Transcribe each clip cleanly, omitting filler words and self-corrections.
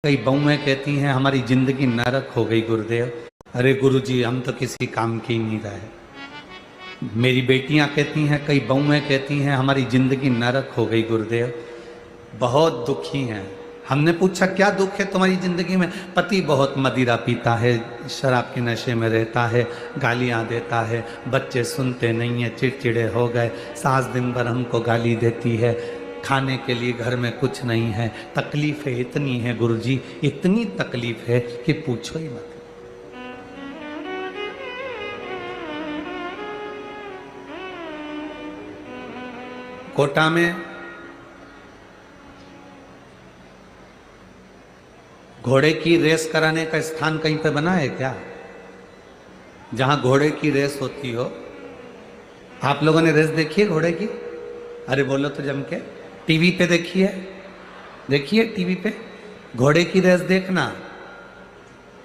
कई बहुएं कहती हैं हमारी जिंदगी नरक हो गई गुरुदेव। अरे गुरुजी हम तो किसी काम के ही नहीं रहे। मेरी बेटियां कहती हैं, कई बहुएं कहती हैं हमारी जिंदगी नरक हो गई गुरुदेव, बहुत दुखी हैं। हमने पूछा क्या दुख है तुम्हारी जिंदगी में? पति बहुत मदिरा पीता है, शराब के नशे में रहता है, गालियां देता है, बच्चे सुनते नहीं है, चिड़चिड़े हो गए, सास दिन भर हमको गाली देती है, खाने के लिए घर में कुछ नहीं है, तकलीफें इतनी है गुरुजी, इतनी तकलीफ है कि पूछो ही मत। कोटा में घोड़े की रेस कराने का स्थान कहीं पे बना है क्या, जहां घोड़े की रेस होती हो? आप लोगों ने रेस देखी है घोड़े की? अरे बोलो तो जम के। टीवी पे देखी है? देखिए टीवी पे घोड़े की रेस देखना।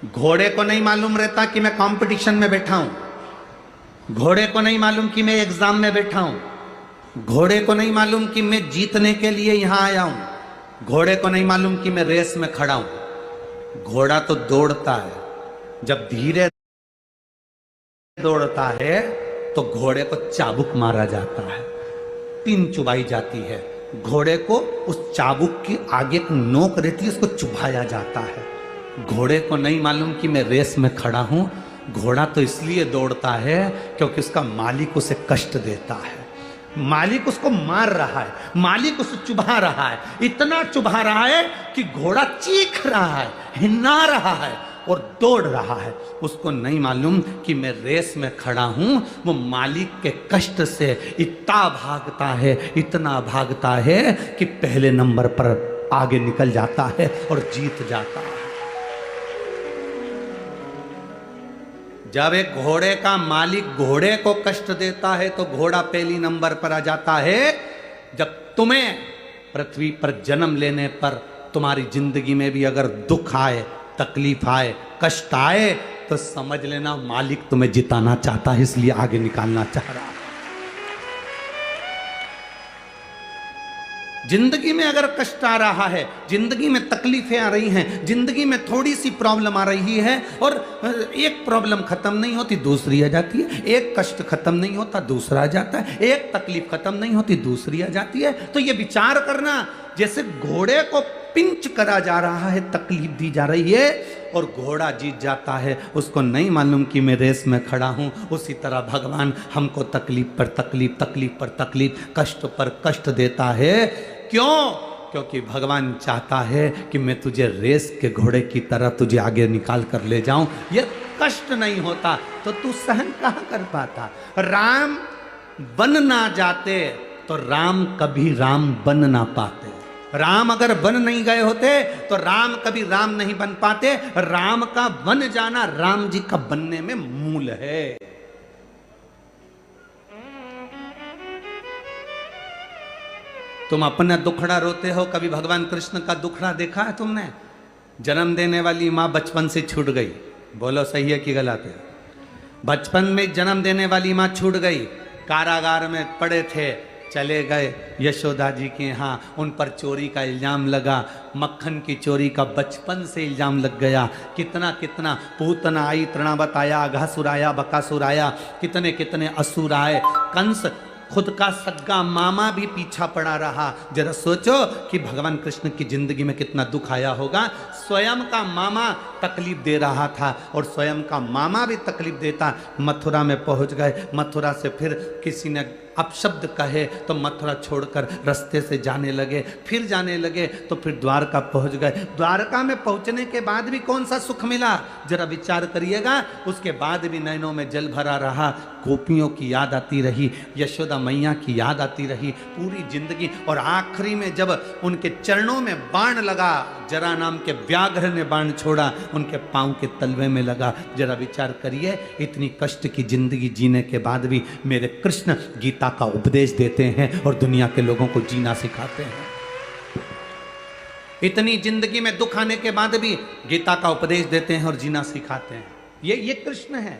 घोड़े को नहीं मालूम रहता कि मैं कंपटीशन में बैठा हूं, घोड़े को नहीं मालूम कि मैं एग्जाम में बैठा हूं, घोड़े को नहीं मालूम कि मैं जीतने के लिए यहां आया हूं, घोड़े को नहीं मालूम कि मैं रेस में खड़ा हूं। घोड़ा तो दौड़ता है, जब धीरे दौड़ता है तो घोड़े को चाबुक मारा जाता है, पिन चुभाई जाती है, घोड़े को उस चाबुक की आगे एक नोक रहती है, उसको चुभाया जाता है। घोड़े को नहीं मालूम कि मैं रेस में खड़ा हूं। घोड़ा तो इसलिए दौड़ता है क्योंकि उसका मालिक उसे कष्ट देता है, मालिक उसको मार रहा है, मालिक उसे चुभा रहा है, इतना चुभा रहा है कि घोड़ा चीख रहा है, हिन्ना रहा है और दौड़ रहा है। उसको नहीं मालूम कि मैं रेस में खड़ा हूं। वो मालिक के कष्ट से इतना भागता है, इतना भागता है कि पहले नंबर पर आगे निकल जाता है और जीत जाता है। जब एक घोड़े का मालिक घोड़े को कष्ट देता है तो घोड़ा पहली नंबर पर आ जाता है। जब तुम्हें पृथ्वी पर जन्म लेने पर तुम्हारी जिंदगी में भी अगर दुख आए, तकलीफ आए, कष्ट आए, तो समझ लेना मालिक तुम्हें जिताना चाहता है, इसलिए आगे निकालना चाह रहा है। जिंदगी में अगर कष्ट आ रहा है, जिंदगी में तकलीफें आ रही हैं, जिंदगी में थोड़ी सी प्रॉब्लम आ रही है और एक प्रॉब्लम खत्म नहीं होती दूसरी आ जाती है, एक कष्ट खत्म नहीं होता दूसरा आ जाता है, एक तकलीफ खत्म नहीं होती दूसरी आ जाती है, तो ये विचार करना जैसे घोड़े को पिंच करा जा रहा है, तकलीफ दी जा रही है और घोड़ा जीत जाता है। उसको नहीं मालूम कि मैं रेस में खड़ा हूं। उसी तरह भगवान हमको तकलीफ पर तकलीफ, तकलीफ पर तकलीफ, कष्ट पर कष्ट देता है। क्यों? क्योंकि भगवान चाहता है कि मैं तुझे रेस के घोड़े की तरह तुझे आगे निकाल कर ले जाऊं। ये कष्ट नहीं होता तो तू सहन कहां कर पाता। राम बन ना जाते तो राम कभी राम बन ना पाते। राम अगर बन नहीं गए होते तो राम कभी राम नहीं बन पाते। राम का बन जाना राम जी का बनने में मूल है। तुम अपना दुखड़ा रोते हो, कभी भगवान कृष्ण का दुखड़ा देखा है तुमने? जन्म देने वाली मां बचपन से छूट गई, बोलो सही है कि गलत है? बचपन में जन्म देने वाली मां छूट गई, कारागार में पड़े थे, चले गए यशोदा जी के यहाँ, उन पर चोरी का इल्ज़ाम लगा, मक्खन की चोरी का बचपन से इल्ज़ाम लग गया। कितना कितना पूतना आई, तृणावत आया, अघासुर आया, बकासुर आया, कितने कितने असुर आए। कंस खुद का सग्गा मामा भी पीछा पड़ा रहा। जरा सोचो कि भगवान कृष्ण की जिंदगी में कितना दुख आया होगा। स्वयं का मामा तकलीफ दे रहा था और स्वयं का मामा भी तकलीफ देता। मथुरा में पहुंच गए, मथुरा से फिर किसी ने अपशब्द कहे तो मथुरा छोड़कर रास्ते से जाने लगे, फिर जाने लगे तो फिर द्वारका पहुंच गए। द्वारका में पहुंचने के बाद भी कौन सा सुख मिला, जरा विचार करिएगा। उसके बाद भी नैनों में जल भरा रहा, गोपियों की याद आती रही, यशोदा मैया की याद आती रही पूरी जिंदगी। और आखिरी में जब उनके चरणों में बाण लगा, जरा नाम के व्याघ्र ने बाण छोड़ा, उनके पांव के तलवे में लगा। जरा विचार करिए, इतनी कष्ट की जिंदगी जीने के बाद भी मेरे कृष्ण गीता का उपदेश देते हैं और दुनिया के लोगों को जीना सिखाते हैं। इतनी जिंदगी में दुख आने के बाद भी गीता का उपदेश देते हैं और जीना सिखाते हैं। ये कृष्ण है।